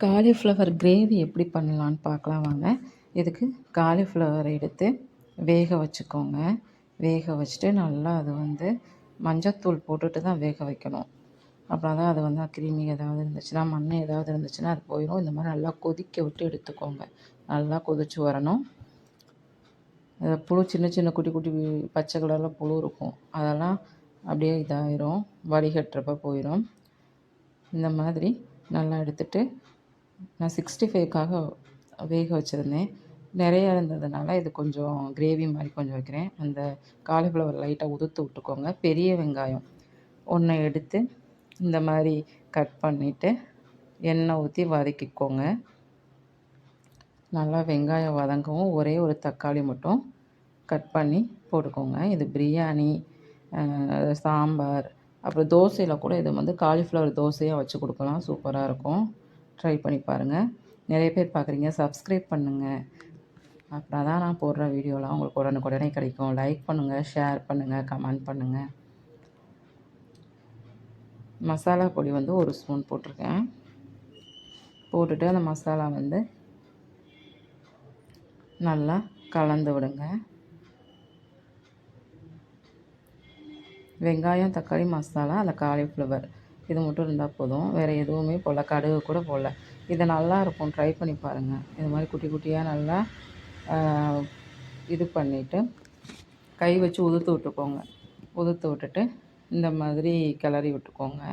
Cauliflower gravy எப்படி பண்ணலான்னு பார்க்கலாம் வாங்க. இதுக்கு காலிஃப்ளவரை எடுத்து வேக வச்சுக்கோங்க. வேக வச்சுட்டு நல்லா அது மஞ்சத்தூள் போட்டுட்டு தான் வேக வைக்கணும். அப்புறம் தான் அது கிருமி ஏதாவது இருந்துச்சுன்னா, மண் ஏதாவது இருந்துச்சுன்னா அது போயிடும். இந்த மாதிரி நல்லா கொதிக்க விட்டு எடுத்துக்கோங்க. நல்லா கொதிச்சு வரணும். புழு சின்ன சின்ன குட்டி குட்டி பச்சை கலரில் புழு இருக்கும். அதெல்லாம் அப்படியே இதாயிரும், வடிகட்டுறப்ப போயிடும். இந்த மாதிரி நல்லா எடுத்துகிட்டு நான் 65க்காக வேக வச்சுருந்தேன். நிறையா இருந்ததுனால இது கொஞ்சம் கிரேவி மாதிரி கொஞ்சம் வைக்கிறேன். அந்த காலிஃப்ளவர் லைட்டாக உதுத்து விட்டுக்கோங்க. பெரிய வெங்காயம் ஒன்றை எடுத்து இந்த மாதிரி கட் பண்ணிவிட்டு எண்ணெய் ஊற்றி வதக்கிக்கோங்க. நல்லா வெங்காயம் வதங்கவும் ஒரே ஒரு தக்காளி மட்டும் கட் பண்ணி போட்டுக்கோங்க. இது பிரியாணி, சாம்பார், அப்புறம் தோசையில் கூட இது காலிஃப்ளவர் தோசையாக வச்சு கொடுக்கலாம். சூப்பராக இருக்கும். ட்ரை பண்ணி பாருங்கள். நிறைய பேர் பார்க்குறீங்க, சப்ஸ்கிரைப் பண்ணுங்கள். அப்புறம் தான் நான் போடுற வீடியோலாம் உங்களுக்கு உடனுக்குடனே கிடைக்கும். லைக் பண்ணுங்கள், ஷேர் பண்ணுங்கள், கமெண்ட் பண்ணுங்கள். மசாலா பொடி 1 ஸ்பூன் போட்டிருக்கேன். போட்டுட்டு அந்த மசாலா நல்லா கலந்து விடுங்க. வெங்காயம், தக்காளி, மசாலா, அந்த காலிஃப்ளவர் இது மட்டும் இருந்தால் போதும். வேறு எதுவுமே போடல, கடுகு கூட போடல. இது நல்லாயிருக்கும், ட்ரை பண்ணி பாருங்கள். இது மாதிரி குட்டி குட்டியாக நல்லா இது பண்ணிவிட்டு கை வச்சு உதுத்து விட்டுக்கோங்க. உதுத்து விட்டுட்டு இந்த மாதிரி கிளறி விட்டுக்கோங்க.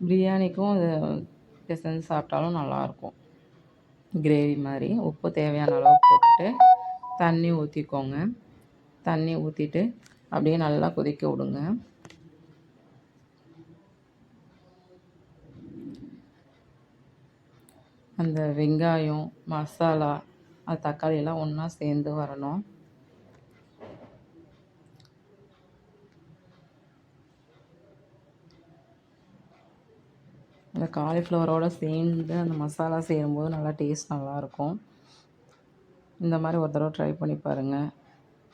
பிரியாணிக்கும் இது செஞ்சு சாப்பிட்டாலும் நல்லாயிருக்கும். கிரேவி மாதிரி உப்பு தேவையான அளவு போட்டுட்டு தண்ணி ஊற்றிக்கோங்க. தண்ணி ஊற்றிட்டு அப்படியே நல்லா கொதிக்க விடுங்க. அந்த வெங்காயம், மசாலா, அது தக்காளி எல்லாம் ஒன்றா சேர்ந்து வரணும். அந்த காலிஃப்ளவரோடு சேர்ந்து அந்த மசாலா சேரும்போது நல்லா டேஸ்ட் நல்லாயிருக்கும். இந்த மாதிரி ஒரு தடவை ட்ரை பண்ணி பாருங்கள்.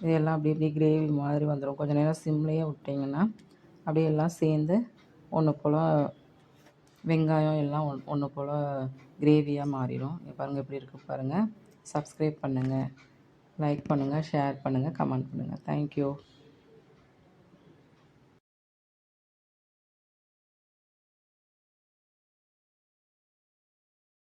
இதெல்லாம் அப்படி இப்படி கிரேவி மாதிரி வந்துடும். கொஞ்சம் நேரம் சிம்லேயே விட்டிங்கன்னா அப்படியே எல்லாம் சேர்ந்து ஒன்று போல் வெங்காயம் எல்லாம் ஒன்று போல் கிரேவியாக மாறிடும். பாருங்கள் எப்படி இருக்குது பாருங்கள். சப்ஸ்கிரைப் பண்ணுங்கள், லைக் பண்ணுங்கள், ஷேர் பண்ணுங்கள், கமெண்ட் பண்ணுங்கள். தேங்க்யூ.